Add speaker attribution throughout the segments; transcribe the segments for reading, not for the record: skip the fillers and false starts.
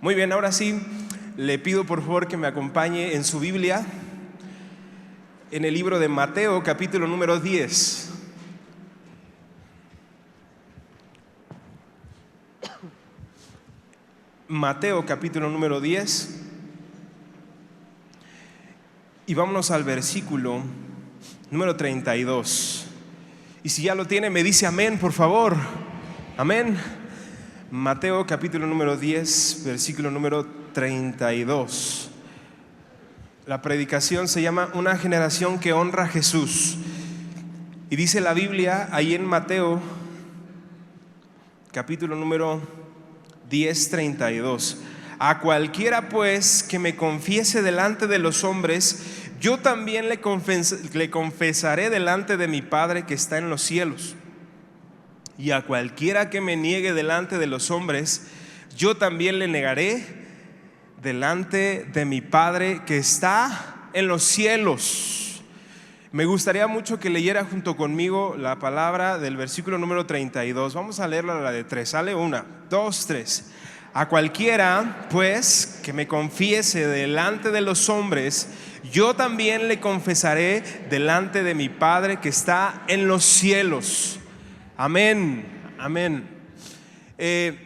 Speaker 1: Muy bien, ahora sí, le pido por favor que me acompañe en su Biblia, en el libro de Mateo, capítulo número 10. Mateo, capítulo número 10. Y vámonos al versículo número 32. Y si ya lo tiene, me dice amén, por favor. Amén. Mateo, capítulo número 10, versículo número 32. La predicación se llama Una generación que honra a Jesús. Y dice la Biblia ahí en Mateo, capítulo número 10, 32. A cualquiera pues que me confiese delante de los hombres, yo también le confesaré delante de mi Padre que está en los cielos. Y a cualquiera que me niegue delante de los hombres, yo también le negaré delante de mi Padre que está en los cielos. Me gustaría mucho que leyera junto conmigo la palabra del versículo número 32. Vamos a leerla la de 3. Sale 1, 2, 3. A cualquiera pues que me confiese delante de los hombres, yo también le confesaré delante de mi Padre que está en los cielos. Amén, amén.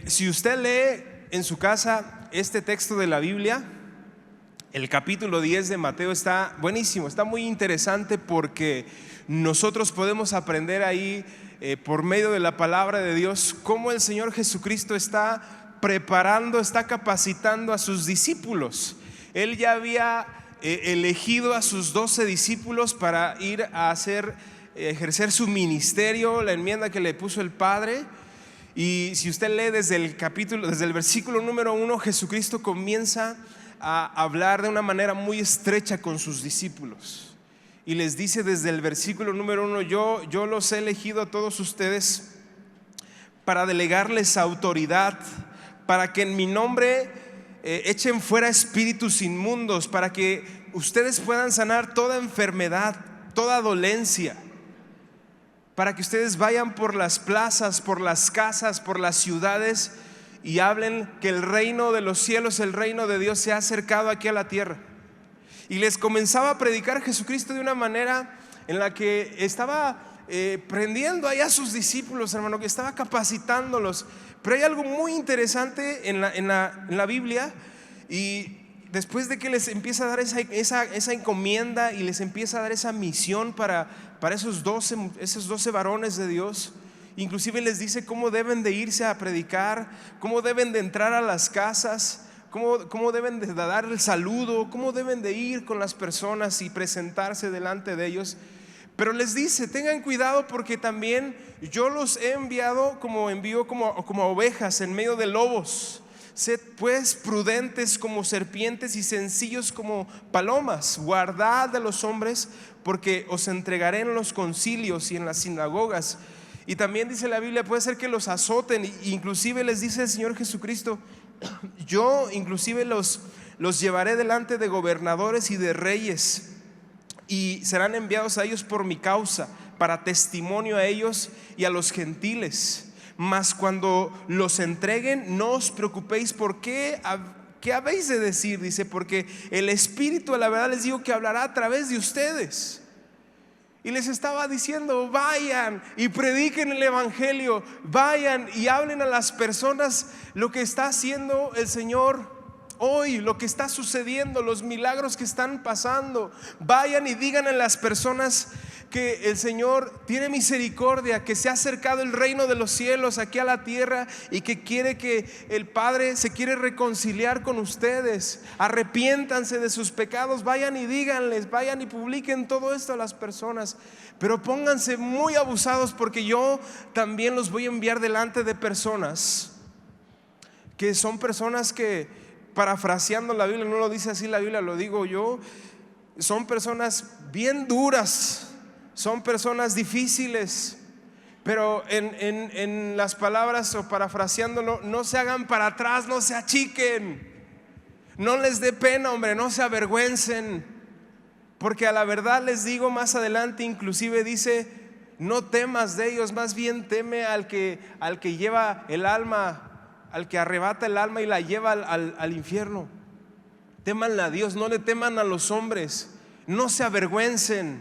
Speaker 1: Si usted lee en su casa este texto de la Biblia, el capítulo 10 de Mateo está buenísimo, está muy interesante porque nosotros podemos aprender ahí por medio de la palabra de Dios cómo el Señor Jesucristo está preparando, está capacitando a sus discípulos. Él ya había elegido a sus 12 discípulos para ir a ejercer su ministerio, la enmienda que le puso el Padre. Y si usted lee desde el versículo número 1, Jesucristo comienza a hablar de una manera muy estrecha con sus discípulos y les dice desde el versículo número 1: yo los he elegido a todos ustedes para delegarles autoridad, para que en mi nombre echen fuera espíritus inmundos, para que ustedes puedan sanar toda enfermedad, toda dolencia, para que ustedes vayan por las plazas, por las casas, por las ciudades y hablen que el reino de los cielos, el reino de Dios se ha acercado aquí a la tierra. Y les comenzaba a predicar Jesucristo de una manera en la que estaba prendiendo ahí a sus discípulos, hermano, que estaba capacitándolos. Pero hay algo muy interesante en la Biblia, y después de que les empieza a dar esa encomienda y les empieza a dar esa misión para esos 12 varones de Dios, inclusive les dice cómo deben de irse a predicar, cómo deben de entrar a las casas, cómo deben de dar el saludo, cómo deben de ir con las personas y presentarse delante de ellos. Pero les dice: tengan cuidado, porque también yo los he enviado como ovejas en medio de lobos. Sed pues prudentes como serpientes y sencillos como palomas. Guardad de los hombres, porque os entregaré en los concilios y en las sinagogas. Y también dice la Biblia, puede ser que los azoten. Inclusive les dice el Señor Jesucristo: yo inclusive los llevaré delante de gobernadores y de reyes, y serán enviados a ellos por mi causa, para testimonio a ellos y a los gentiles. Mas cuando los entreguen, no os preocupéis por qué habéis de decir. Dice: porque el Espíritu, a la verdad les digo, que hablará a través de ustedes. Y les estaba diciendo: vayan y prediquen el evangelio, vayan y hablen a las personas lo que está haciendo el Señor hoy, lo que está sucediendo, los milagros que están pasando. Vayan y digan a las personas que el Señor tiene misericordia, que se ha acercado el reino de los cielos aquí a la tierra, y que quiere que el Padre se quiere reconciliar con ustedes. Arrepiéntanse de sus pecados, vayan y díganles, vayan y publiquen todo esto a las personas. Pero pónganse muy abusados, porque yo también los voy a enviar delante de personas que son personas que, parafraseando la Biblia, no lo dice así la Biblia, lo digo yo, son personas bien duras, son personas difíciles. Pero en las palabras, o parafraseándolo: no se hagan para atrás, no se achiquen, no les dé pena, hombre, no se avergüencen, porque a la verdad les digo, más adelante inclusive dice: no temas de ellos, más bien teme al que lleva el alma al que arrebata el alma y la lleva al infierno. Témanle a Dios, no le teman a los hombres, no se avergüencen,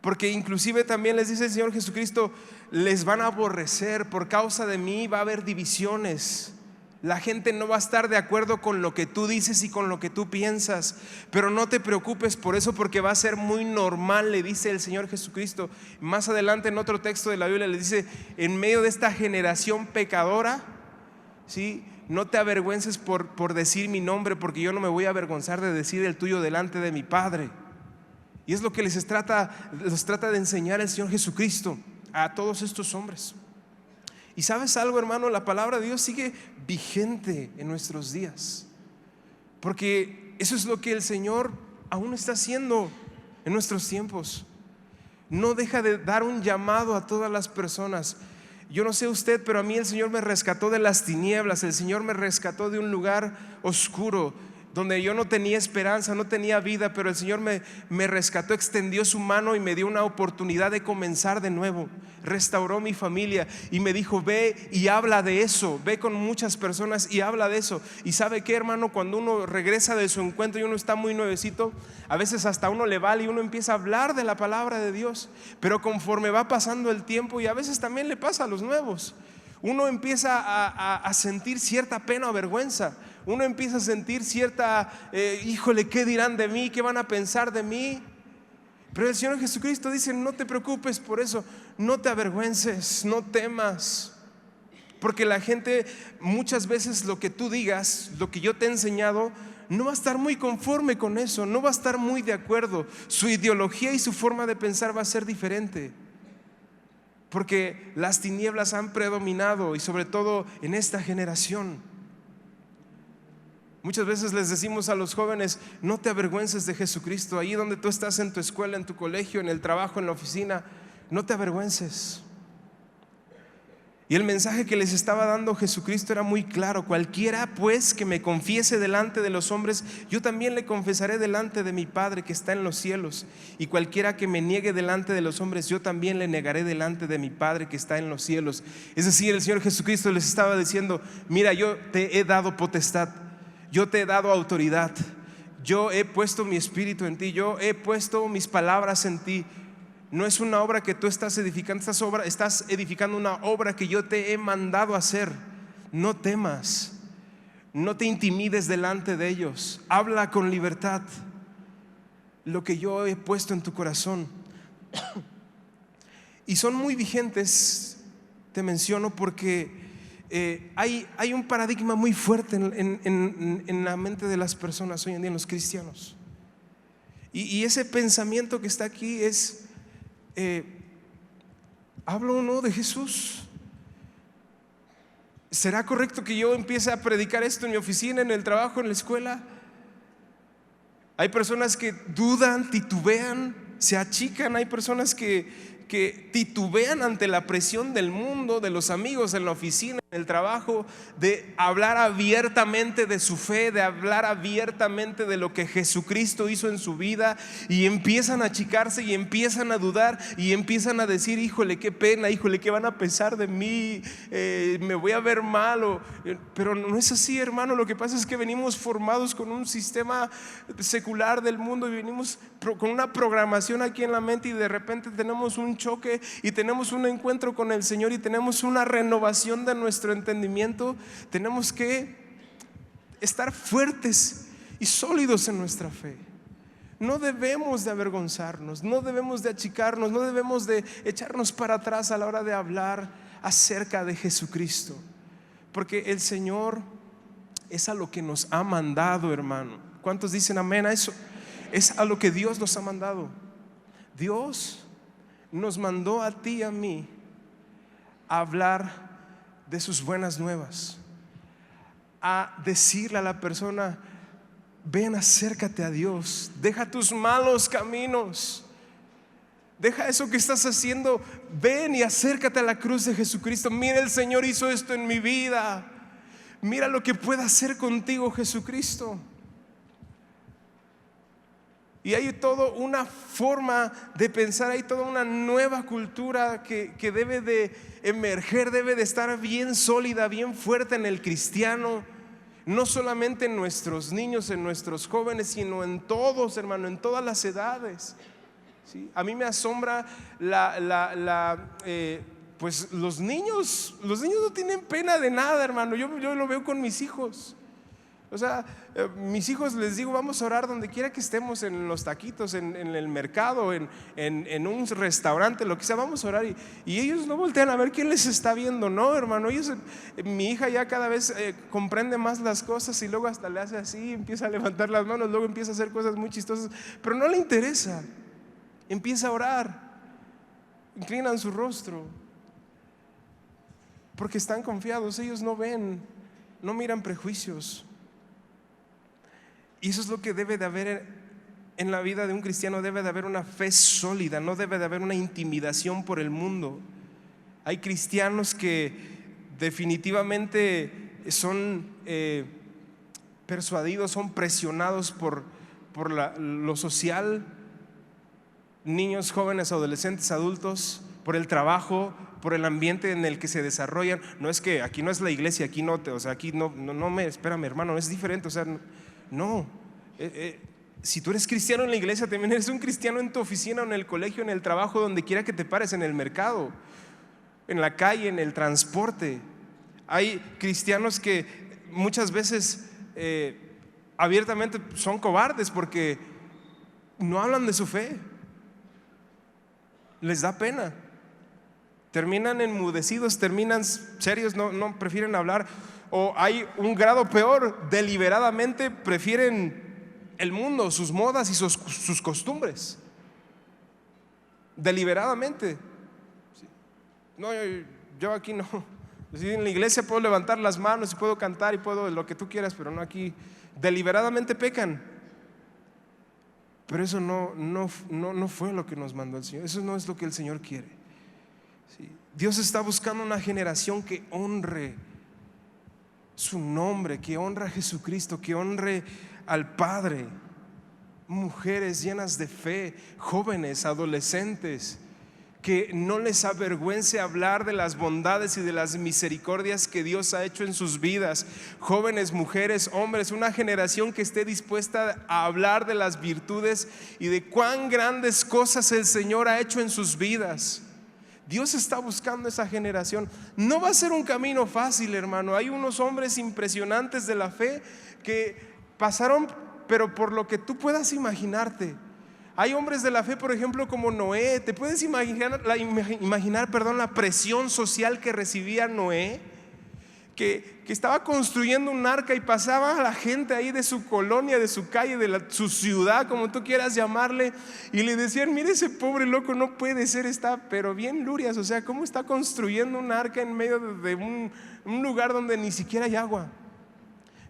Speaker 1: porque inclusive también les dice el Señor Jesucristo, les van a aborrecer, por causa de mí va a haber divisiones. La gente no va a estar de acuerdo con lo que tú dices y con lo que tú piensas, pero no te preocupes por eso, porque va a ser muy normal, le dice el Señor Jesucristo. Más adelante en otro texto de la Biblia le dice, en medio de esta generación pecadora, ¿sí?, no te avergüences por decir mi nombre, porque yo no me voy a avergonzar de decir el tuyo delante de mi Padre. Y es lo que les trata de enseñar el Señor Jesucristo a todos estos hombres. Y sabes algo, hermano, la palabra de Dios sigue vigente en nuestros días, porque eso es lo que el Señor aún está haciendo en nuestros tiempos. No deja de dar un llamado a todas las personas. Yo no sé usted, pero a mí el Señor me rescató de las tinieblas. El Señor me rescató de un lugar oscuro donde yo no tenía esperanza, no tenía vida, pero el Señor me rescató, extendió su mano y me dio una oportunidad de comenzar de nuevo. Restauró mi familia y me dijo, ve y habla de eso, ve con muchas personas y habla de eso. Y sabe qué, hermano, cuando uno regresa de su encuentro y uno está muy nuevecito, a veces hasta uno le vale y uno empieza a hablar de la palabra de Dios, pero conforme va pasando el tiempo, y a veces también le pasa a los nuevos, uno empieza a sentir cierta pena o vergüenza. Uno empieza a sentir cierta, híjole, ¿qué dirán de mí? ¿Qué van a pensar de mí? Pero el Señor Jesucristo dice, no te preocupes por eso, no te avergüences, no temas. Porque la gente, muchas veces lo que tú digas, lo que yo te he enseñado, no va a estar muy conforme con eso, no va a estar muy de acuerdo. Su ideología y su forma de pensar va a ser diferente, porque las tinieblas han predominado, y sobre todo en esta generación. Muchas veces les decimos a los jóvenes, no te avergüences de Jesucristo. Ahí donde tú estás, en tu escuela, en tu colegio, en el trabajo, en la oficina, no te avergüences. Y el mensaje que les estaba dando Jesucristo era muy claro: cualquiera pues que me confiese delante de los hombres, yo también le confesaré delante de mi Padre que está en los cielos. Y cualquiera que me niegue delante de los hombres, yo también le negaré delante de mi Padre que está en los cielos. Es decir, el Señor Jesucristo les estaba diciendo, mira, yo te he dado potestad, yo te he dado autoridad, yo he puesto mi espíritu en ti, yo he puesto mis palabras en ti. No es una obra que tú estás edificando, estás edificando una obra que yo te he mandado a hacer. No temas, no te intimides delante de ellos, habla con libertad lo que yo he puesto en tu corazón. Y son muy vigentes, te menciono, porque hay un paradigma muy fuerte en la mente de las personas hoy en día, en los cristianos. Y ese pensamiento que está aquí es, ¿hablo o no de Jesús? ¿Será correcto que yo empiece a predicar esto en mi oficina, en el trabajo, en la escuela? Hay personas que dudan, titubean, se achican. Hay personas que titubean ante la presión del mundo, de los amigos, en la oficina, en el trabajo, de hablar abiertamente de su fe, de hablar abiertamente de lo que Jesucristo hizo en su vida, y empiezan a achicarse y empiezan a dudar y empiezan a decir, híjole, qué pena, híjole, qué van a pensar de mí, me voy a ver mal. Pero no es así, hermano. Lo que pasa es que venimos formados con un sistema secular del mundo, y venimos con una programación aquí en la mente, y de repente tenemos un choque y tenemos un encuentro con el Señor y tenemos una renovación de nuestro entendimiento. Tenemos que estar fuertes y sólidos en nuestra fe. No debemos de avergonzarnos, no debemos de achicarnos, no debemos de echarnos para atrás a la hora de hablar acerca de Jesucristo, porque el Señor es a lo que nos ha mandado, hermano. ¿Cuántos dicen amén a eso? Es a lo que Dios nos ha mandado. Dios nos mandó a ti y a mí a hablar de sus buenas nuevas, a decirle a la persona, ven, acércate a Dios, deja tus malos caminos, deja eso que estás haciendo, ven y acércate a la cruz de Jesucristo. Mira, el Señor hizo esto en mi vida, mira lo que puede hacer contigo Jesucristo. Y hay toda una forma de pensar, hay toda una nueva cultura que debe de emerger, debe de estar bien sólida, bien fuerte en el cristiano. No solamente en nuestros niños, en nuestros jóvenes, sino en todos, hermano, en todas las edades. ¿Sí? A mí me asombra pues los niños no tienen pena de nada, hermano. Yo lo veo con mis hijos. O sea, mis hijos les digo, vamos a orar donde quiera que estemos, en los taquitos, en el mercado, en un restaurante, lo que sea, vamos a orar. Y ellos no voltean a ver quién les está viendo, no, hermano. Mi hija ya cada vez comprende más las cosas y luego hasta le hace así, empieza a levantar las manos, luego empieza a hacer cosas muy chistosas, pero no le interesa. Empieza a orar, inclinan su rostro, porque están confiados. Ellos no ven, no miran prejuicios. Y eso es lo que debe de haber en la vida de un cristiano. Debe de haber una fe sólida, no debe de haber una intimidación por el mundo. Hay cristianos que definitivamente son persuadidos, son presionados por lo social, niños, jóvenes, adolescentes, adultos, por el trabajo, por el ambiente en el que se desarrollan. No es que aquí no es la iglesia, aquí no, o sea, aquí espérame, hermano, es diferente, o sea, no. Si tú eres cristiano en la iglesia, también eres un cristiano en tu oficina, en el colegio, en el trabajo, donde quiera que te pares, en el mercado, en la calle, en el transporte. Hay cristianos que muchas veces abiertamente son cobardes porque no hablan de su fe, les da pena, terminan enmudecidos, terminan serios, no prefieren hablar. O hay un grado peor, deliberadamente prefieren el mundo, sus modas y sus costumbres, deliberadamente. No, yo aquí no. En la iglesia puedo levantar las manos y puedo cantar y puedo lo que tú quieras, pero no aquí. Deliberadamente pecan. Pero eso no fue lo que nos mandó el Señor. Eso no es lo que el Señor quiere. ¿Sí? Dios está buscando una generación que honre su nombre, que honre a Jesucristo, que honre al Padre. Mujeres llenas de fe, jóvenes, adolescentes, que no les avergüence hablar de las bondades y de las misericordias que Dios ha hecho en sus vidas. Jóvenes, mujeres, hombres, una generación que esté dispuesta a hablar de las virtudes y de cuán grandes cosas el Señor ha hecho en sus vidas. Dios está buscando esa generación. No va a ser un camino fácil, hermano. Hay unos hombres impresionantes de la fe que pasaron, pero por lo que tú puedas imaginarte. Hay hombres de la fe, por ejemplo, como Noé. ¿Te puedes imaginar la presión social que recibía Noé? Que estaba construyendo un arca y pasaba a la gente ahí de su colonia, de su calle, de su ciudad, como tú quieras llamarle, y le decían: mire, ese pobre loco no puede ser, está pero bien lurias. O sea, ¿cómo está construyendo un arca en medio de un lugar donde ni siquiera hay agua?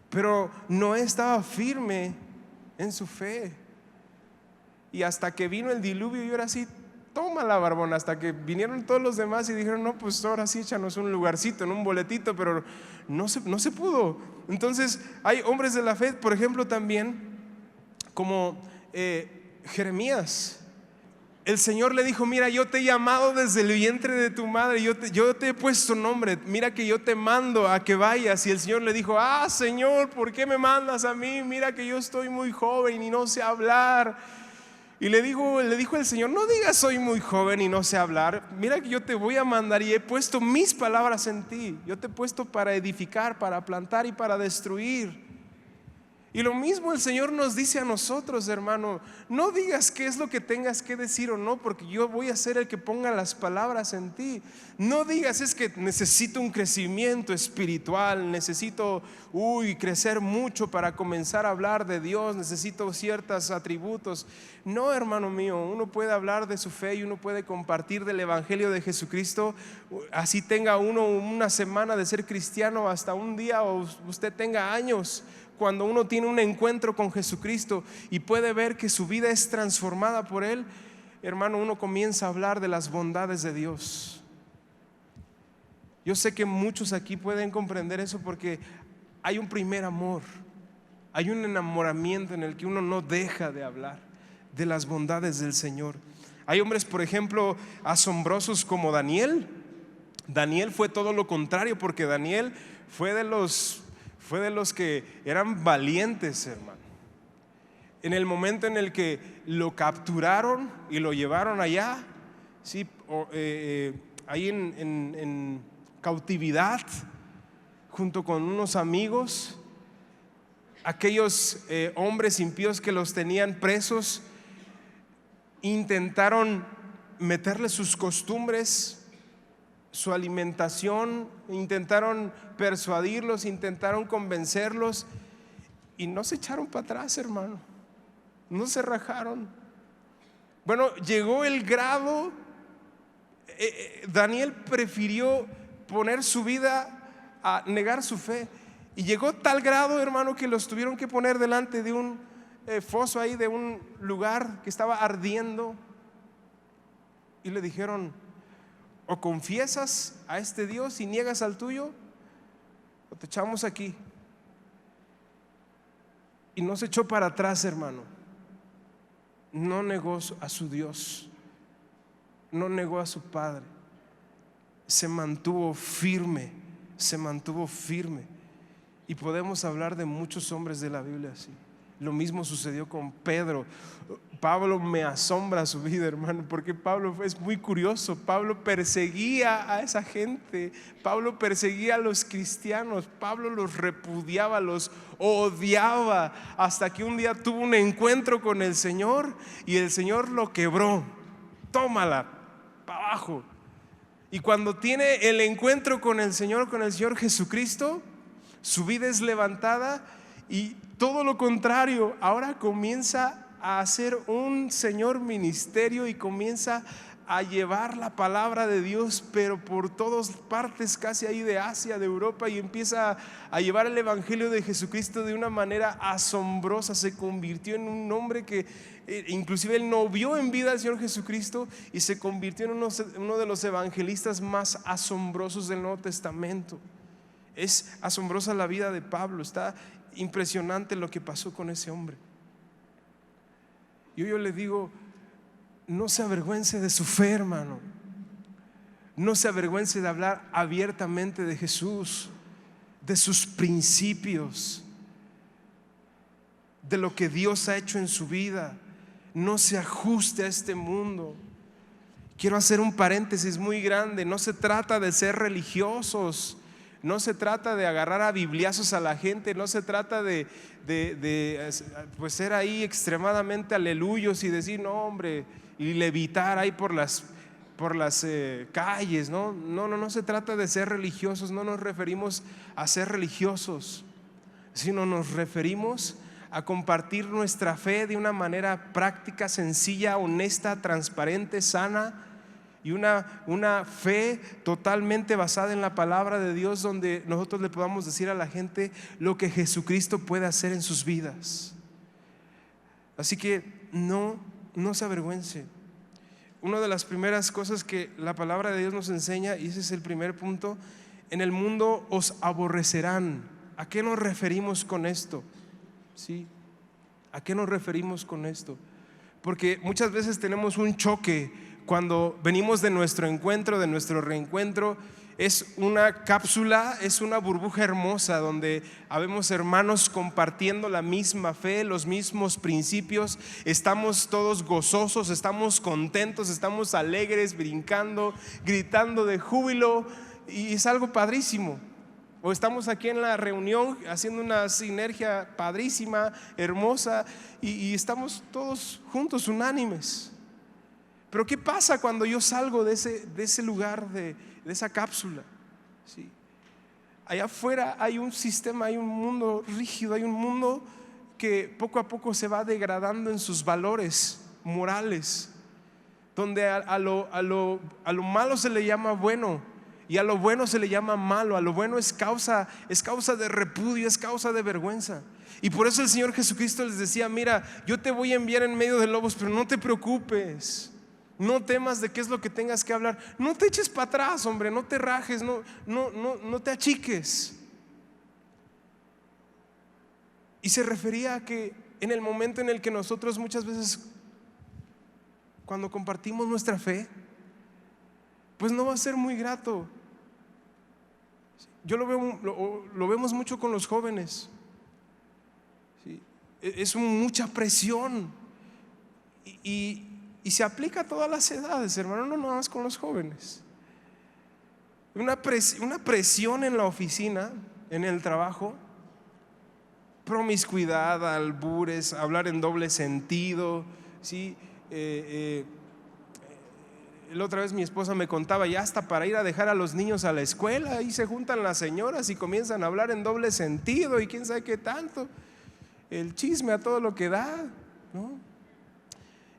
Speaker 1: Pero Noé estaba firme en su fe. Y hasta que vino el diluvio, y ahora sí, toma la barbona. Hasta que vinieron todos los demás y dijeron: no, pues ahora sí, échanos un lugarcito, en un boletito. Pero no se pudo. Entonces hay hombres de la fe, por ejemplo, también como Jeremías. El Señor le dijo: mira, yo te he llamado desde el vientre de tu madre, yo te he puesto nombre, mira que yo te mando a que vayas. Y el Señor le dijo: Señor, ¿por qué me mandas a mí? Mira que yo estoy muy joven y no sé hablar. Y le dijo el Señor: no digas soy muy joven y no sé hablar. Mira que yo te voy a mandar y he puesto mis palabras en ti. Yo te he puesto para edificar, para plantar y para destruir. Y lo mismo el Señor nos dice a nosotros, hermano: no digas qué es lo que tengas que decir o no, porque yo voy a ser el que ponga las palabras en ti. No digas: es que necesito un crecimiento espiritual, necesito crecer mucho para comenzar a hablar de Dios, necesito ciertos atributos. No, hermano mío, uno puede hablar de su fe y uno puede compartir del Evangelio de Jesucristo, así tenga uno una semana de ser cristiano, hasta un día, o usted tenga años. Cuando uno tiene un encuentro con Jesucristo y puede ver que su vida es transformada por Él, hermano, uno comienza a hablar de las bondades de Dios. Yo sé que muchos aquí pueden comprender eso, porque hay un primer amor, hay un enamoramiento en el que uno no deja de hablar. de las bondades del Señor. Hay hombres, por ejemplo, asombrosos como Daniel. Daniel fue todo lo contrario, porque Daniel fue de los que eran valientes, hermano. En el momento en el que lo capturaron y lo llevaron allá, ¿sí? Ahí en cautividad, junto con unos amigos, aquellos hombres impíos que los tenían presos intentaron meterle sus costumbres, su alimentación, intentaron persuadirlos, intentaron convencerlos, y no se echaron para atrás, hermano, no se rajaron. Bueno, llegó el grado, Daniel prefirió poner su vida a negar su fe, y llegó tal grado, hermano, que los tuvieron que poner delante de un foso ahí, de un lugar que estaba ardiendo, y le dijeron: o confiesas a este Dios y niegas al tuyo, o te echamos aquí. Y no se echó para atrás, hermano. No negó a su Dios, no negó a su Padre, se mantuvo firme, se mantuvo firme. Y podemos hablar de muchos hombres de la Biblia así. Lo mismo sucedió con Pedro. Pablo me asombra su vida, hermano, porque Pablo es muy curioso. Pablo perseguía a esa gente, Pablo perseguía a los cristianos, Pablo los repudiaba, los odiaba, hasta que un día tuvo un encuentro con el Señor y el Señor lo quebró. Tómala, para abajo. Y cuando tiene el encuentro con el Señor Jesucristo, su vida es levantada, y todo lo contrario, ahora comienza a hacer un Señor ministerio y comienza a llevar la palabra de Dios, pero por todas partes, casi ahí de Asia, de Europa, y empieza a llevar el evangelio de Jesucristo de una manera asombrosa. Se convirtió en un hombre que inclusive él no vio en vida al Señor Jesucristo, y se convirtió en uno de los evangelistas más asombrosos del Nuevo Testamento. Es asombrosa la vida de Pablo, está impresionante lo que pasó con ese hombre. Yo le digo, no se avergüence de su fe, hermano. No se avergüence de hablar abiertamente de Jesús, de sus principios, de lo que Dios ha hecho en su vida. No se ajuste a este mundo. Quiero hacer un paréntesis muy grande. No se trata de ser religiosos, no se trata de agarrar a bibliazos a la gente, no se trata de pues ser ahí extremadamente aleluyos y decir no, hombre, y levitar ahí por las calles. No se trata de ser religiosos. No nos referimos a ser religiosos, sino nos referimos a compartir nuestra fe de una manera práctica, sencilla, honesta, transparente, sana, y una fe totalmente basada en la palabra de Dios, donde nosotros le podamos decir a la gente lo que Jesucristo puede hacer en sus vidas. Así que no se avergüence. Una de las primeras cosas que la palabra de Dios nos enseña, y ese es el primer punto: en el mundo os aborrecerán. ¿A qué nos referimos con esto? ¿Sí? ¿A qué nos referimos con esto? Porque muchas veces tenemos un choque cuando venimos de nuestro encuentro, de nuestro reencuentro. Es una cápsula, es una burbuja hermosa donde habemos hermanos compartiendo la misma fe, los mismos principios. Estamos todos gozosos, estamos contentos, estamos alegres, brincando, gritando de júbilo, y es algo padrísimo. O estamos aquí en la reunión haciendo una sinergia padrísima, hermosa, y estamos todos juntos, unánimes. Pero ¿qué pasa cuando yo salgo de ese lugar, de esa cápsula? ¿Sí? Allá afuera hay un sistema, hay un mundo rígido, hay un mundo que poco a poco se va degradando en sus valores morales, donde a lo malo se le llama bueno, y a lo bueno se le llama malo. A lo bueno es causa de repudio, es causa de vergüenza. Y por eso el Señor Jesucristo les decía: mira, yo te voy a enviar en medio de lobos, pero no te preocupes, no temas de qué es lo que tengas que hablar. No te eches para atrás, hombre, no te rajes, no te achiques. Y se refería a que en el momento en el que nosotros muchas veces cuando compartimos nuestra fe, pues no va a ser muy grato. Yo lo vemos mucho con los jóvenes, ¿sí? Es mucha presión y se aplica a todas las edades, hermano, no nada más con los jóvenes. Una presión en la oficina, en el trabajo, promiscuidad, albures, hablar en doble sentido, ¿sí? La otra vez mi esposa me contaba, ya hasta para ir a dejar a los niños a la escuela, ahí se juntan las señoras y comienzan a hablar en doble sentido y quién sabe qué tanto, el chisme a todo lo que da, ¿no?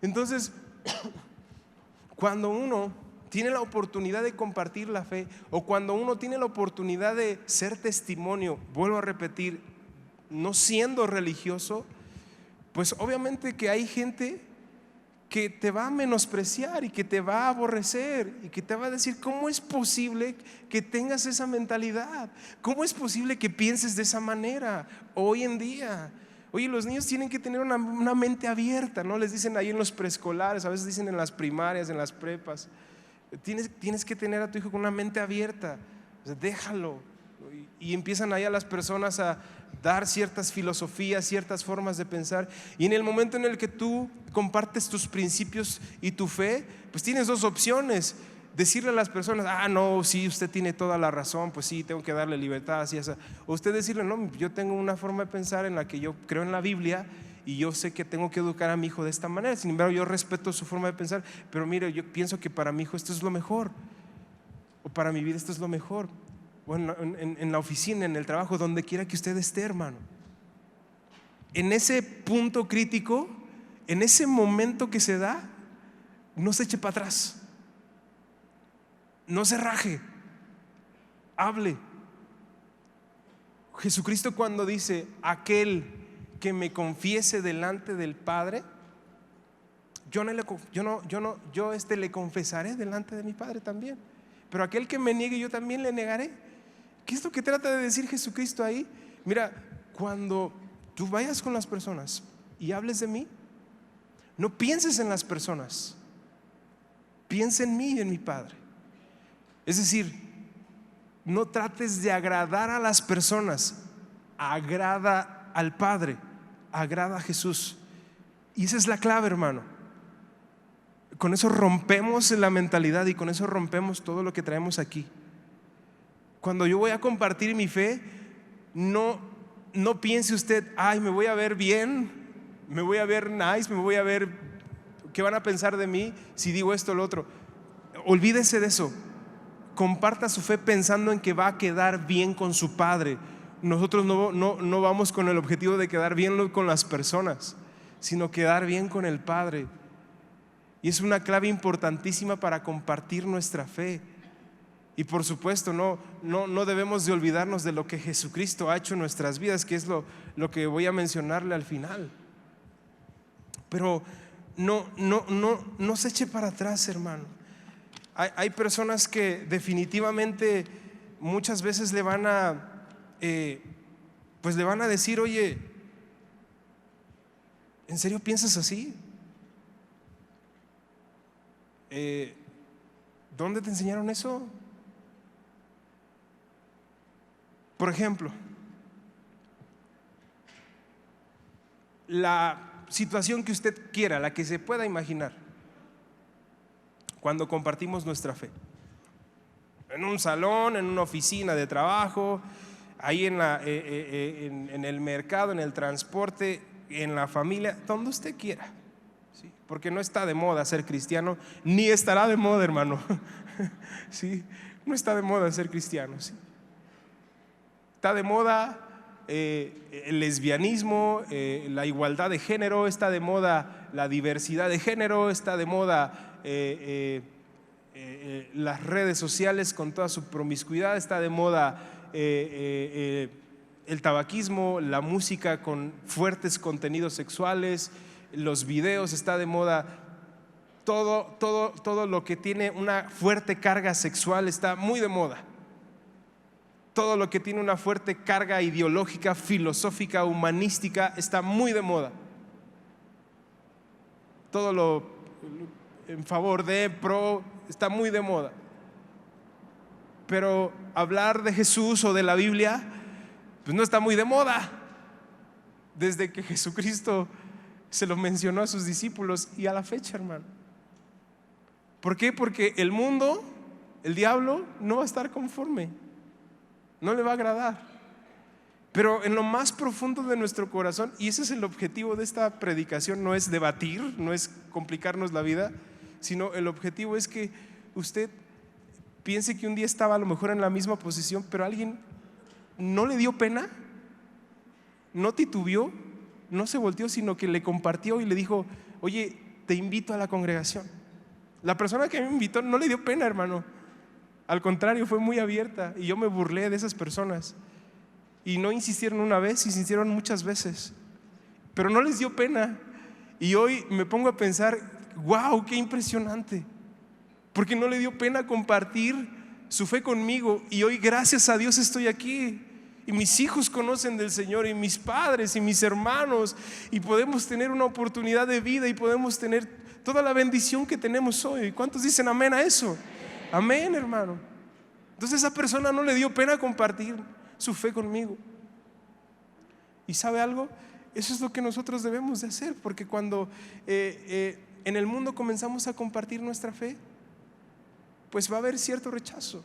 Speaker 1: Entonces, cuando uno tiene la oportunidad de compartir la fe, o cuando uno tiene la oportunidad de ser testimonio, vuelvo a repetir, no siendo religioso, pues obviamente que hay gente que te va a menospreciar y que te va a aborrecer y que te va a decir: ¿cómo es posible que tengas esa mentalidad? ¿Cómo es posible que pienses de esa manera hoy en día? Oye, los niños tienen que tener una mente abierta, ¿no? Les dicen ahí en los preescolares, a veces dicen en las primarias, en las prepas, tienes que tener a tu hijo con una mente abierta, o sea, déjalo. Y empiezan ahí a las personas a dar ciertas filosofías, ciertas formas de pensar, y en el momento en el que tú compartes tus principios y tu fe, pues tienes dos opciones: decirle a las personas: no, sí, usted tiene toda la razón, pues sí, tengo que darle libertad, así, esa. O usted decirle: no, yo tengo una forma de pensar en la que yo creo en la Biblia y yo sé que tengo que educar a mi hijo de esta manera, sin embargo yo respeto su forma de pensar, pero mire, yo pienso que para mi hijo esto es lo mejor, o para mi vida esto es lo mejor. Bueno, en la oficina, en el trabajo, donde quiera que usted esté, hermano, en ese punto crítico, en ese momento que se da, no se eche para atrás, no se raje, hable. Jesucristo, cuando dice: aquel que me confiese delante del Padre, yo le confesaré delante de mi Padre también, pero aquel que me niegue, yo también le negaré. ¿Qué es lo que trata de decir Jesucristo ahí? Mira, cuando tú vayas con las personas y hables de mí, no pienses en las personas, piensa en mí y en mi Padre. Es decir, no trates de agradar a las personas, agrada al Padre, agrada a Jesús. Y esa es la clave, hermano. Con eso rompemos la mentalidad y con eso rompemos todo lo que traemos aquí. Cuando yo voy a compartir mi fe, no piense usted: me voy a ver bien, me voy a ver nice, me voy a ver, ¿qué van a pensar de mí si digo esto o lo otro? Olvídese de eso. Comparta su fe pensando en que va a quedar bien con su Padre. Nosotros no vamos con el objetivo de quedar bien con las personas, sino quedar bien con el Padre. Y es una clave importantísima para compartir nuestra fe. Y por supuesto no debemos de olvidarnos de lo que Jesucristo ha hecho en nuestras vidas, que es lo que voy a mencionarle al final. Pero no se eche para atrás, hermano. Hay personas que definitivamente muchas veces le van a decir: oye, ¿en serio piensas así? ¿Dónde te enseñaron eso? Por ejemplo, la situación que usted quiera, la que se pueda imaginar, cuando compartimos nuestra fe, en un salón, en una oficina de trabajo, ahí en el mercado, en el transporte, en la familia, donde usted quiera, ¿sí? Porque no está de moda ser cristiano, ni estará de moda, hermano. ¿Sí? No está de moda ser cristiano, ¿sí? Está de moda el lesbianismo, la igualdad de género, está de moda la diversidad de género, está de moda las redes sociales con toda su promiscuidad, está de moda el tabaquismo, la música con fuertes contenidos sexuales, los videos, está de moda todo lo que tiene una fuerte carga sexual, está muy de moda. Todo lo que tiene una fuerte carga ideológica, filosófica, humanística, está muy de moda. Todo en favor de, pro, está muy de moda. Pero hablar de Jesús o de la Biblia, pues no está muy de moda. Desde que Jesucristo se lo mencionó a sus discípulos y a la fecha, hermano. ¿Por qué? Porque el mundo, el diablo, no va a estar conforme, no le va a agradar. Pero en lo más profundo de nuestro corazón, y ese es el objetivo de esta predicación, no es debatir, no es complicarnos la vida, sino el objetivo es que usted piense que un día estaba a lo mejor en la misma posición, pero alguien no le dio pena, no titubeó, no se volteó, sino que le compartió y le dijo: oye, te invito a la congregación. La persona que me invitó no le dio pena, hermano. Al contrario, fue muy abierta, y yo me burlé de esas personas. Y no insistieron una vez, insistieron muchas veces, pero no les dio pena. Y hoy me pongo a pensar: wow, qué impresionante, porque no le dio pena compartir su fe conmigo. Y hoy, gracias a Dios, estoy aquí, y mis hijos conocen del Señor, y mis padres y mis hermanos, y podemos tener una oportunidad de vida, y podemos tener toda la bendición que tenemos hoy. ¿Cuántos dicen amén a eso? Amén, hermano. Entonces esa persona no le dio pena compartir su fe conmigo. ¿Y sabe algo? Eso es lo que nosotros debemos de hacer, porque cuando en el mundo comenzamos a compartir nuestra fe, pues va a haber cierto rechazo.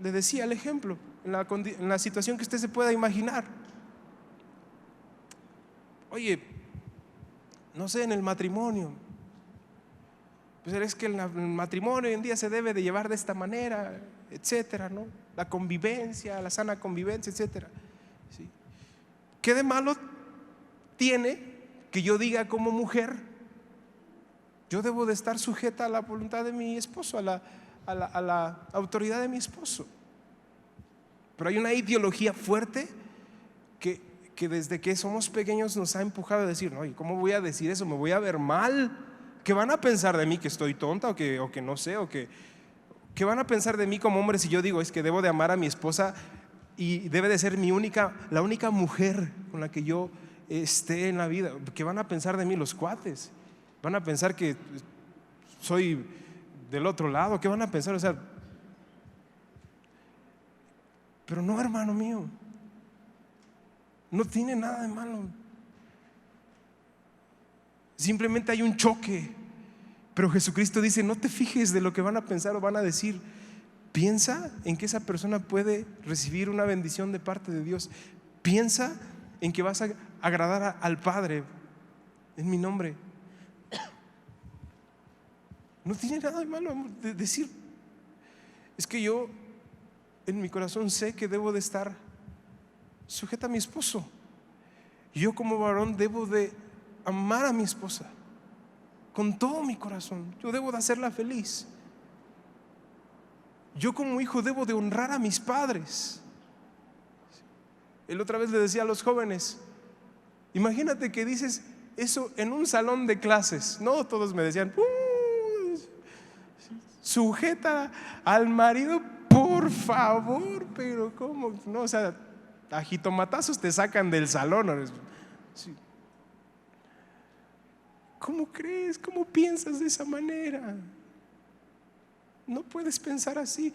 Speaker 1: Le decía el ejemplo, en la situación que usted se pueda imaginar. Oye, no sé, en el matrimonio, pues es que el matrimonio hoy en día se debe de llevar de esta manera, etcétera, ¿no? La convivencia, la sana convivencia, etcétera. ¿Sí? ¿Qué de malo tiene que yo diga como mujer: yo debo de estar sujeta a la voluntad de mi esposo, a la autoridad de mi esposo? Pero hay una ideología fuerte que desde que somos pequeños nos ha empujado a decir: no, ¿y cómo voy a decir eso? ¿Me voy a ver mal? ¿Qué van a pensar de mí? ¿Que estoy tonta o que no sé? ¿Qué van a pensar de mí como hombre si yo digo es que debo de amar a mi esposa y debe de ser la única mujer con la que yo esté en la vida? ¿Qué van a pensar de mí los cuates? ¿Van a pensar que soy del otro lado? ¿Qué van a pensar? O sea, pero no, hermano mío, no tiene nada de malo. Simplemente hay un choque. Pero Jesucristo dice: no te fijes de lo que van a pensar o van a decir. Piensa en que esa persona puede recibir una bendición de parte de Dios. Piensa en que vas a agradar al Padre en mi nombre. No tiene nada de malo de decir: es que yo en mi corazón sé que debo de estar sujeta a mi esposo. Yo como varón debo de amar a mi esposa con todo mi corazón. Yo debo de hacerla feliz. Yo como hijo debo de honrar a mis padres. El otra vez le decía a los jóvenes: imagínate que dices eso en un salón de clases. No, todos me decían: sujeta al marido, por favor. Pero ¿cómo? No, o sea, a jitomatazos te sacan del salón. Sí. ¿Cómo crees? ¿Cómo piensas de esa manera? No puedes pensar así.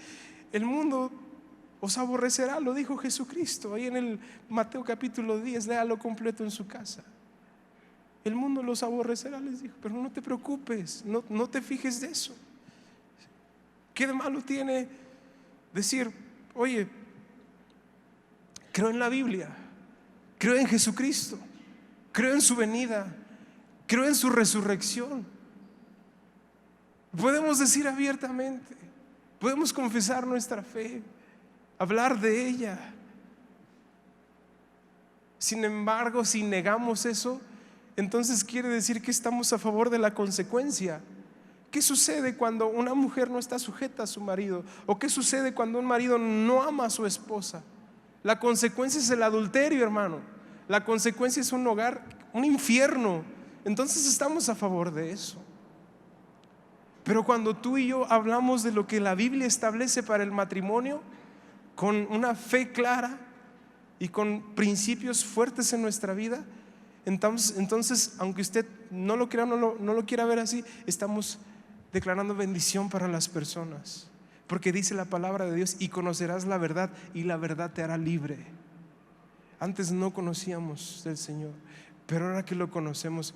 Speaker 1: El mundo os aborrecerá, lo dijo Jesucristo ahí en el Mateo capítulo 10, léalo completo en su casa. El mundo los aborrecerá, les dijo, pero no te preocupes, no te fijes de eso. ¿Qué de malo tiene decir: oye, creo en la Biblia, creo en Jesucristo, creo en su venida, creo en su resurrección? Podemos decir abiertamente, podemos confesar nuestra fe, hablar de ella. Sin embargo, si negamos eso, entonces quiere decir que estamos a favor de la consecuencia. ¿Qué sucede cuando una mujer no está sujeta a su marido? ¿O qué sucede cuando un marido no ama a su esposa? La consecuencia es el adulterio, hermano. La consecuencia es un hogar, un infierno. Entonces estamos a favor de eso. Pero cuando tú y yo hablamos de lo que la Biblia establece para el matrimonio, con una fe clara y con principios fuertes en nuestra vida, entonces aunque usted no lo crea, no lo quiera ver así, estamos declarando bendición para las personas. Porque dice la palabra de Dios: y conocerás la verdad, y la verdad te hará libre. Antes no conocíamos del Señor, pero ahora que lo conocemos,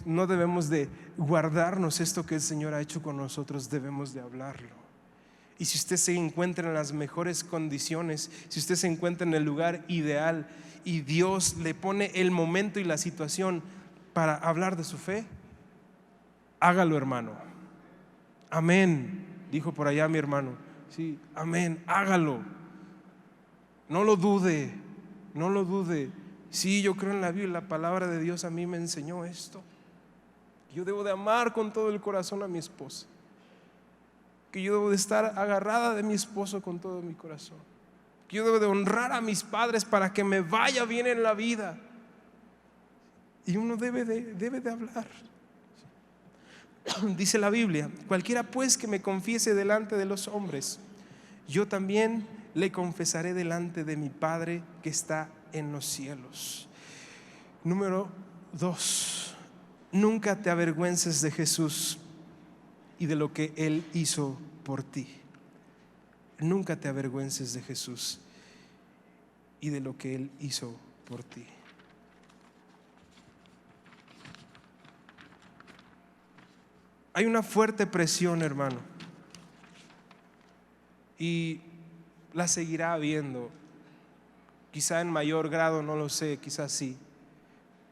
Speaker 1: no debemos de guardarnos esto que el Señor ha hecho con nosotros, debemos de hablarlo. Y si usted se encuentra en las mejores condiciones, si usted se encuentra en el lugar ideal y Dios le pone el momento y la situación para hablar de su fe, hágalo, hermano. Amén, dijo por allá mi hermano. Sí, amén, hágalo. No lo dude, no lo dude. Sí, yo creo en la Biblia, la palabra de Dios a mí me enseñó esto. Yo debo de amar con todo el corazón a mi esposa, que yo debo de estar agarrada de mi esposo con todo mi corazón, que yo debo de honrar a mis padres para que me vaya bien en la vida. Y uno debe de hablar. Dice la Biblia: cualquiera pues que me confiese delante de los hombres, yo también le confesaré delante de mi Padre que está en los cielos. Número 2, nunca te avergüences de Jesús y de lo que Él hizo por ti. Nunca te avergüences de Jesús y de lo que Él hizo por ti. Hay una fuerte presión, hermano, y la seguirá habiendo, quizá en mayor grado, no lo sé, quizás sí,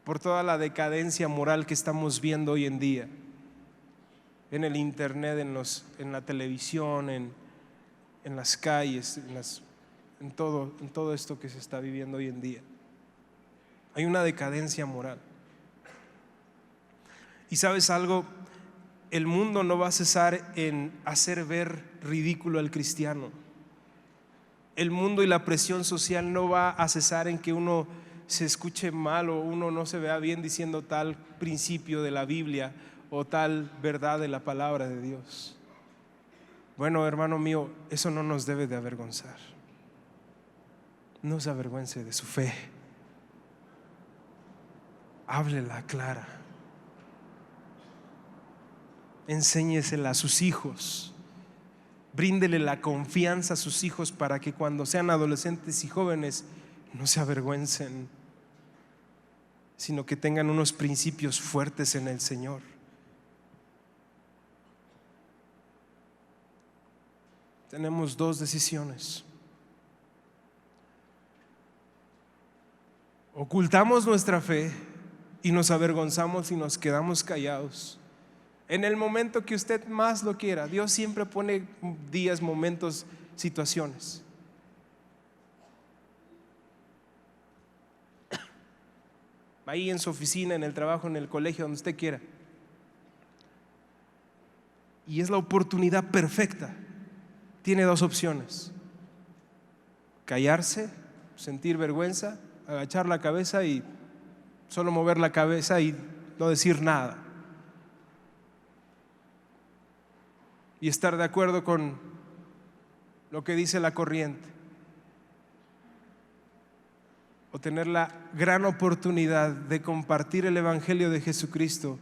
Speaker 1: por toda la decadencia moral que estamos viendo hoy en día, en el internet, en la televisión, en las calles, en todo esto que se está viviendo hoy en día. Hay una decadencia moral. Y ¿sabes algo? El mundo no va a cesar en hacer ver ridículo al cristiano. El mundo y la presión social no va a cesar en que uno se escuche mal o uno no se vea bien diciendo tal principio de la Biblia o tal verdad de la palabra de Dios. Bueno, hermano mío, eso no nos debe de avergonzar. No se avergüence de su fe. Háblela clara. Enséñesela a sus hijos. Bríndele la confianza a sus hijos para que cuando sean adolescentes y jóvenes no se avergüencen, sino que tengan unos principios fuertes en el Señor. Tenemos dos decisiones: ocultamos nuestra fe y nos avergonzamos y nos quedamos callados. En el momento que usted más lo quiera, Dios siempre pone días, momentos, situaciones. Ahí en su oficina, en el trabajo, en el colegio, donde usted quiera. Y es la oportunidad perfecta. Tiene dos opciones: callarse, sentir vergüenza, agachar la cabeza y solo mover la cabeza y no decir nada. Y estar de acuerdo con lo que dice la corriente. O tener la gran oportunidad de compartir el Evangelio de Jesucristo.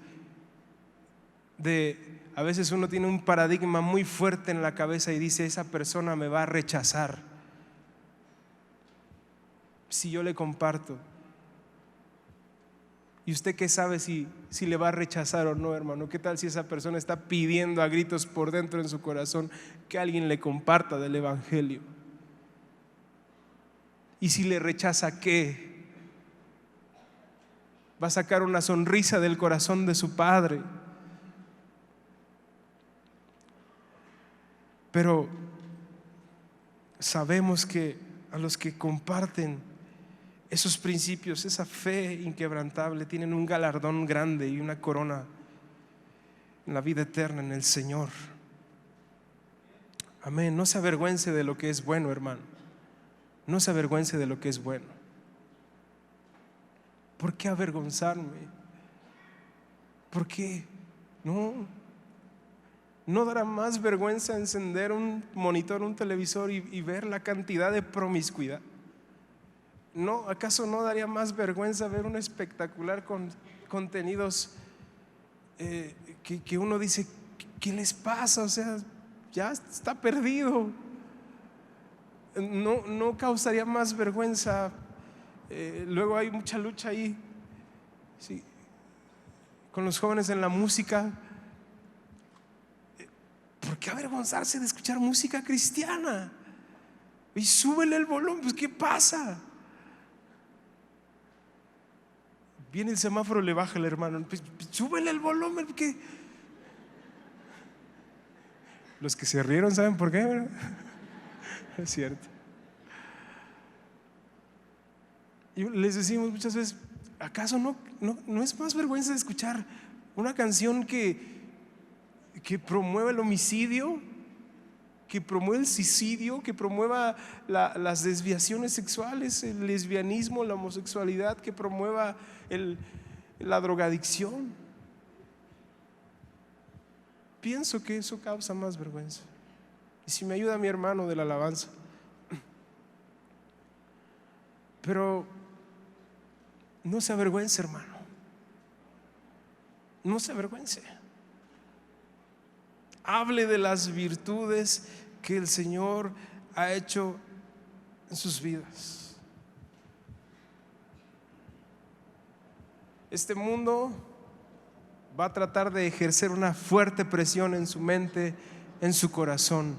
Speaker 1: A veces uno tiene un paradigma muy fuerte en la cabeza y dice: esa persona me va a rechazar si yo le comparto. ¿Y usted qué sabe si le va a rechazar o no, hermano? ¿Qué tal si esa persona está pidiendo a gritos por dentro en su corazón que alguien le comparta del Evangelio? Y si le rechaza, ¿qué? Va a sacar una sonrisa del corazón de su padre. Pero sabemos que a los que comparten esos principios, esa fe inquebrantable, tienen un galardón grande y una corona en la vida eterna en el Señor. Amén. No se avergüence de lo que es bueno, hermano. No se avergüence de lo que es bueno. ¿Por qué avergonzarme? ¿Por qué? ¿No dará más vergüenza encender un monitor, un televisor y ver la cantidad de promiscuidad? ¿No? ¿Acaso no daría más vergüenza ver un espectacular con contenidos que uno dice: ¿Qué les pasa? O sea, ya está perdido. No causaría más vergüenza. Luego hay mucha lucha ahí, sí, con los jóvenes en la música. ¿Por qué avergonzarse de escuchar música cristiana? Y súbele el volumen, pues ¿qué pasa? Viene el semáforo, le baja el hermano, pues súbele el volumen, porque los que se rieron saben por qué, ¿verdad? Es cierto. Y les decimos muchas veces, ¿acaso no es más vergüenza de escuchar una canción que promueva el homicidio, que promueva el suicidio, que promueva las desviaciones sexuales, el lesbianismo, la homosexualidad, que promueva la drogadicción? Pienso que eso causa más vergüenza. Y si me ayuda mi hermano de la alabanza. Pero no se avergüence, hermano. No se avergüence. Hable de las virtudes que el Señor ha hecho en sus vidas. Este mundo va a tratar de ejercer una fuerte presión en su mente, en su corazón.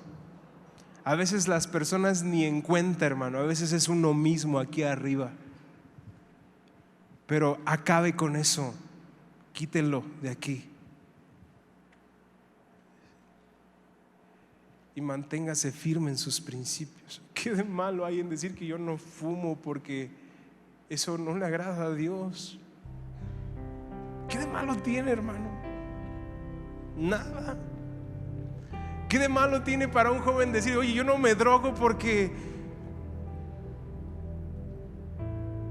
Speaker 1: A veces las personas ni en cuenta, hermano, a veces es uno mismo aquí arriba. Pero acabe con eso, quítelo de aquí y manténgase firme en sus principios. ¿Qué de malo hay en decir que yo no fumo porque eso no le agrada a Dios? ¿Qué de malo tiene, hermano? Nada. ¿Qué de malo tiene para un joven decir, oye, yo no me drogo porque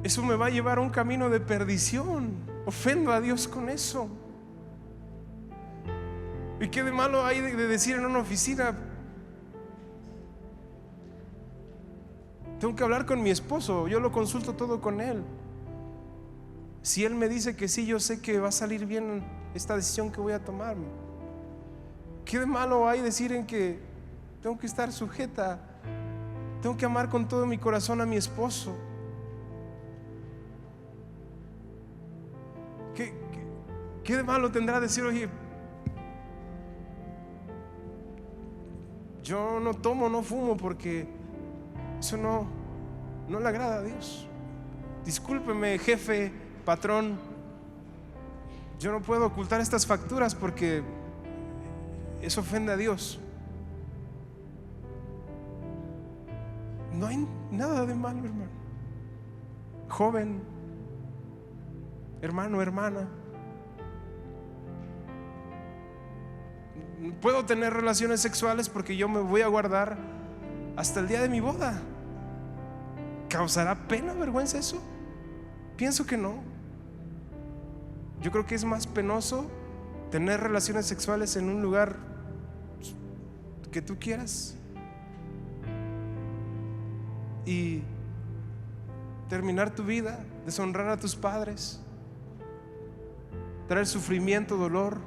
Speaker 1: eso me va a llevar a un camino de perdición? Ofendo a Dios con eso. ¿Y qué de malo hay de decir en una oficina, tengo que hablar con mi esposo, yo lo consulto todo con él? Si él me dice que sí, yo sé que va a salir bien esta decisión que voy a tomar. ¿Qué de malo hay decir en que tengo que estar sujeta, tengo que amar con todo mi corazón a mi esposo? ¿Qué de malo tendrá decir, oye, yo no tomo, no fumo porque eso no le agrada a Dios? Discúlpeme, jefe, patrón, yo no puedo ocultar estas facturas porque eso ofende a Dios. No hay nada de malo, hermano. Joven, hermano, hermana, puedo tener relaciones sexuales porque yo me voy a guardar hasta el día de mi boda. ¿Causará pena, vergüenza eso? Pienso que no. Yo creo que es más penoso tener relaciones sexuales en un lugar que tú quieras y terminar tu vida, deshonrar a tus padres, traer sufrimiento, dolor,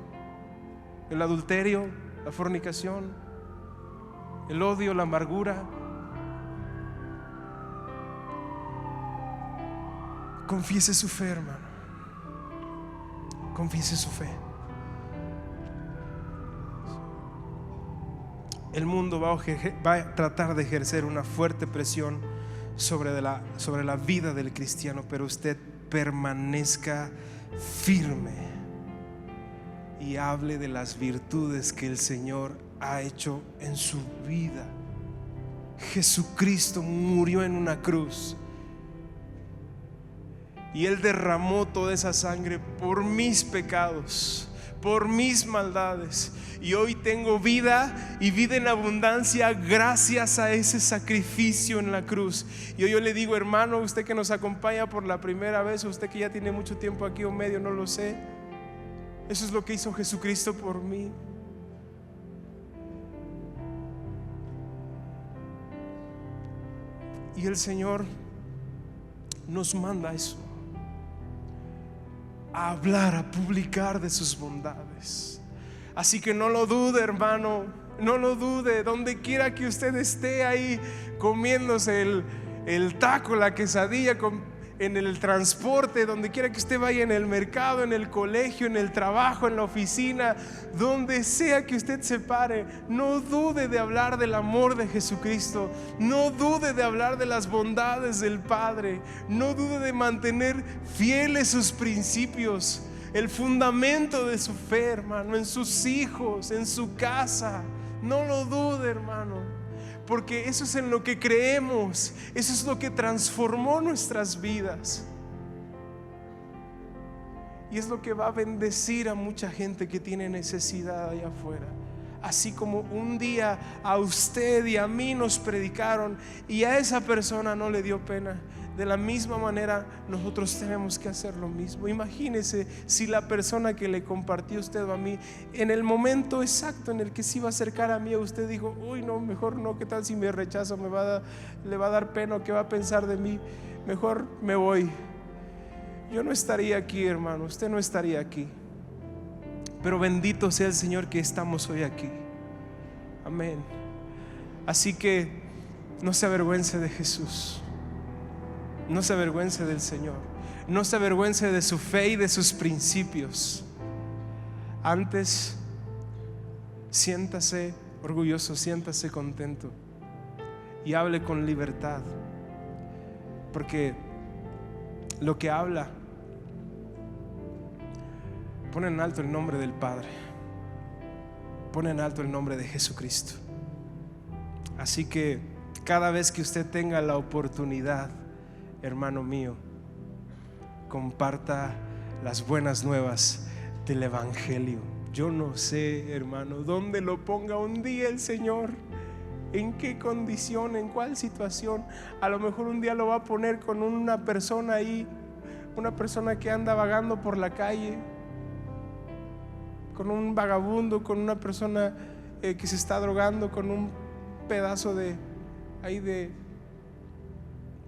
Speaker 1: el adulterio, la fornicación, el odio, la amargura. Confiese su fe, hermano. Confiese su fe. El mundo va a tratar de ejercer una fuerte presión sobre la vida del cristiano, pero usted permanezca firme y hable de las virtudes que el Señor ha hecho en su vida. Jesucristo murió en una cruz y Él derramó toda esa sangre por mis pecados, por mis maldades, y hoy tengo vida y vida en abundancia gracias a ese sacrificio en la cruz. Y hoy yo le digo, hermano, usted que nos acompaña por la primera vez, o usted que ya tiene mucho tiempo aquí o medio, no lo sé, eso es lo que hizo Jesucristo por mí. Y el Señor nos manda eso, a hablar, a publicar de sus bondades, Así que no lo dude, hermano, no lo dude. Donde quiera que usted esté ahí comiéndose el taco, la quesadilla, en el transporte, donde quiera que usted vaya, en el mercado, en el colegio, en el trabajo, en la oficina, donde sea que usted se pare, no dude de hablar del amor de Jesucristo, no dude de hablar de las bondades del Padre, no dude de mantener fieles sus principios, el fundamento de su fe, hermano, en sus hijos, en su casa. No lo dude, hermano, porque eso es en lo que creemos, eso es lo que transformó nuestras vidas. Y es lo que va a bendecir a mucha gente que tiene necesidad allá afuera. Así como un día a usted y a mí nos predicaron y a esa persona no le dio pena, de la misma manera nosotros tenemos que hacer lo mismo. Imagínese si la persona que le compartió usted o a mí, en el momento exacto en el que se iba a acercar a mí, usted dijo: uy, no, mejor no, ¿qué tal si me rechazo? Le va a dar pena, ¿qué va a pensar de mí? Mejor me voy. Yo no estaría aquí, hermano, usted no estaría aquí. Pero bendito sea el Señor que estamos hoy aquí. Amén. Así que no se avergüence de Jesús, no se avergüence del Señor, no se avergüence de su fe y de sus principios. Antes, siéntase orgulloso, siéntase contento y hable con libertad, porque lo que habla pone en alto el nombre del Padre, pone en alto el nombre de Jesucristo. Así que cada vez que usted tenga la oportunidad, hermano mío, comparta las buenas nuevas del Evangelio. Yo no sé, hermano, dónde lo ponga un día el Señor, en qué condición, en cuál situación. A lo mejor un día lo va a poner con una persona ahí, una persona que anda vagando por la calle, con un vagabundo, con una persona que se está drogando, con un pedazo de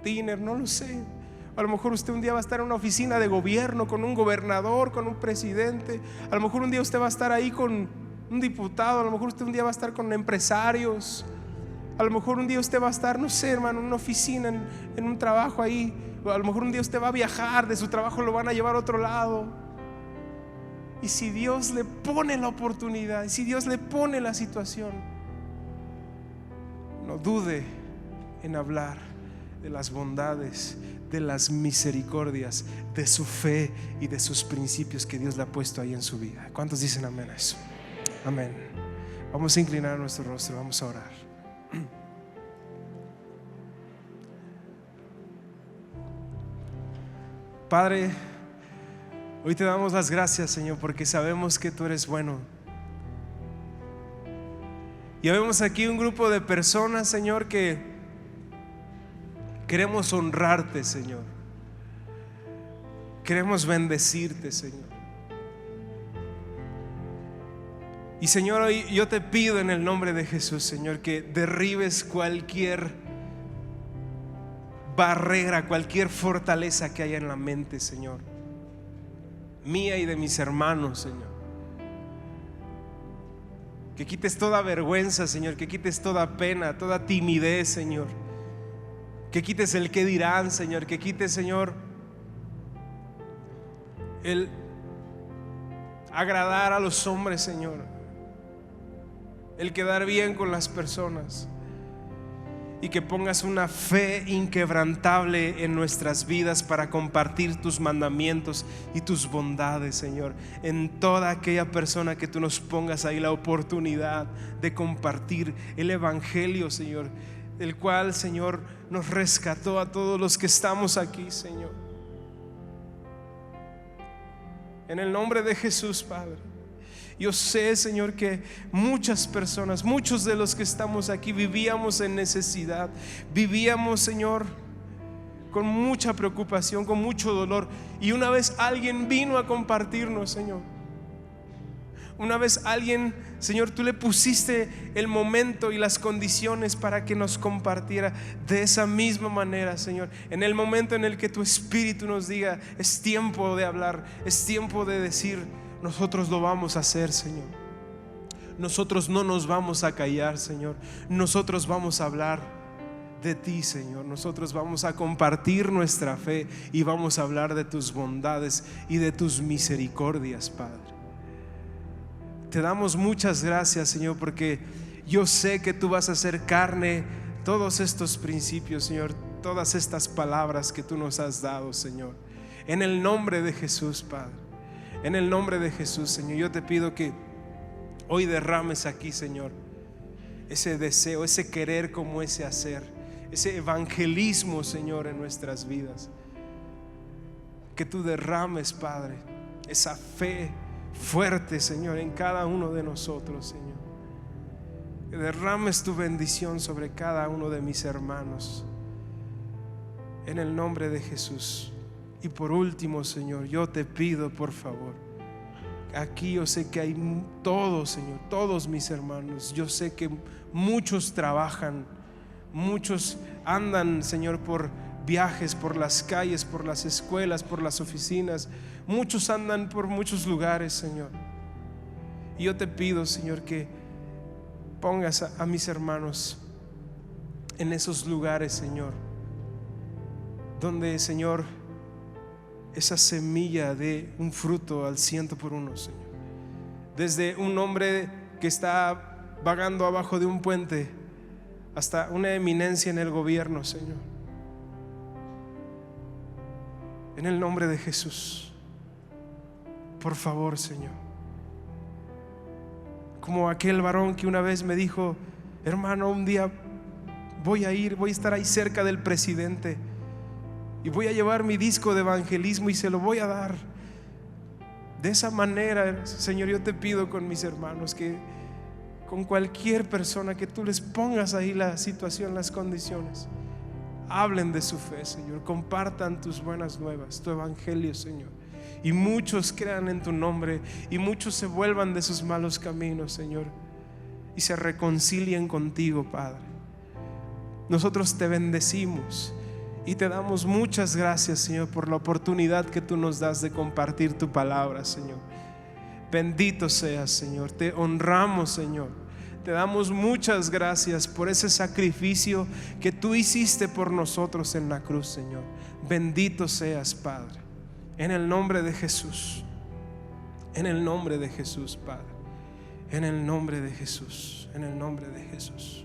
Speaker 1: tiner, no lo sé. A lo mejor usted un día va a estar en una oficina de gobierno, con un gobernador, con un presidente. A lo mejor un día usted va a estar ahí con un diputado. A lo mejor usted un día va a estar con empresarios. A lo mejor un día usted va a estar, no sé, hermano, en una oficina, en un trabajo ahí. A lo mejor un día usted va a viajar, de su trabajo lo van a llevar a otro lado. Y si Dios le pone la oportunidad, y si Dios le pone la situación, no dude en hablar de las bondades, de las misericordias, de su fe y de sus principios que Dios le ha puesto ahí en su vida. ¿Cuántos dicen amén a eso? Amén. Vamos a inclinar nuestro rostro, vamos a orar. Padre, hoy te damos las gracias, Señor, porque sabemos que tú eres bueno. Y vemos aquí un grupo de personas, Señor, que queremos honrarte, Señor. Queremos bendecirte, Señor. Y Señor, hoy yo te pido en el nombre de Jesús, Señor, que derribes cualquier barrera, cualquier fortaleza que haya en la mente, Señor, mía y de mis hermanos, Señor. Que quites toda vergüenza, Señor, que quites toda pena, toda timidez, Señor. Que quites el qué dirán, Señor. Que quites, Señor, el agradar a los hombres, Señor. El quedar bien con las personas. Y que pongas una fe inquebrantable en nuestras vidas para compartir tus mandamientos y tus bondades, Señor, en toda aquella persona que tú nos pongas ahí la oportunidad de compartir el Evangelio, Señor, el cual, Señor, nos rescató a todos los que estamos aquí, Señor. En el nombre de Jesús, Padre. Yo sé, Señor, que muchas personas, muchos de los que estamos aquí vivíamos en necesidad, vivíamos, Señor, con mucha preocupación, con mucho dolor. Y una vez alguien vino a compartirnos, Señor. Una vez alguien, Señor, tú le pusiste el momento y las condiciones para que nos compartiera. De esa misma manera, Señor, en el momento en el que tu Espíritu nos diga: es tiempo de hablar, es tiempo de decir, nosotros lo vamos a hacer, Señor. nosotros no nos vamos a callar, Señor. Nosotros vamos a hablar de ti, Señor. Nosotros vamos a compartir nuestra fe y vamos a hablar de tus bondades y de tus misericordias, Padre. Te damos muchas gracias, Señor, porque yo sé que tú vas a hacer carne todos estos principios, Señor, todas estas palabras que tú nos has dado, Señor. En el nombre de Jesús, Padre. En el nombre de Jesús, Señor, yo te pido que hoy derrames aquí, Señor, ese deseo, ese querer como ese hacer, ese evangelismo, Señor, en nuestras vidas. Que tú derrames, Padre, esa fe fuerte, Señor, en cada uno de nosotros, Señor. Que derrames tu bendición sobre cada uno de mis hermanos, en el nombre de Jesús. Y por último, Señor, yo te pido, por favor, aquí yo sé que hay todos, Señor, todos mis hermanos, yo sé que muchos trabajan, muchos andan, Señor, por viajes, por las calles, por las escuelas, por las oficinas, muchos andan por muchos lugares, Señor. Y yo te pido, Señor, que pongas a mis hermanos en esos lugares, Señor, donde, Señor, esa semilla de un fruto al 100%, Señor. Desde un hombre que está vagando abajo de un puente hasta una eminencia en el gobierno, Señor. En el nombre de Jesús, por favor, Señor. Como aquel varón que una vez me dijo: hermano, un día voy a estar ahí cerca del presidente y voy a llevar mi disco de evangelismo y se lo voy a dar. De esa manera, Señor, yo te pido con mis hermanos que con cualquier persona que tú les pongas ahí la situación, las condiciones, hablen de su fe, Señor, compartan tus buenas nuevas, tu evangelio, Señor, y muchos crean en tu nombre y muchos se vuelvan de sus malos caminos, Señor, y se reconcilien contigo, Padre. Nosotros te bendecimos y te damos muchas gracias, Señor, por la oportunidad que tú nos das de compartir tu palabra, Señor. Bendito seas, Señor. Te honramos, Señor. Te damos muchas gracias por ese sacrificio que tú hiciste por nosotros en la cruz, Señor. Bendito seas, Padre. En el nombre de Jesús. En el nombre de Jesús, Padre. En el nombre de Jesús. En el nombre de Jesús.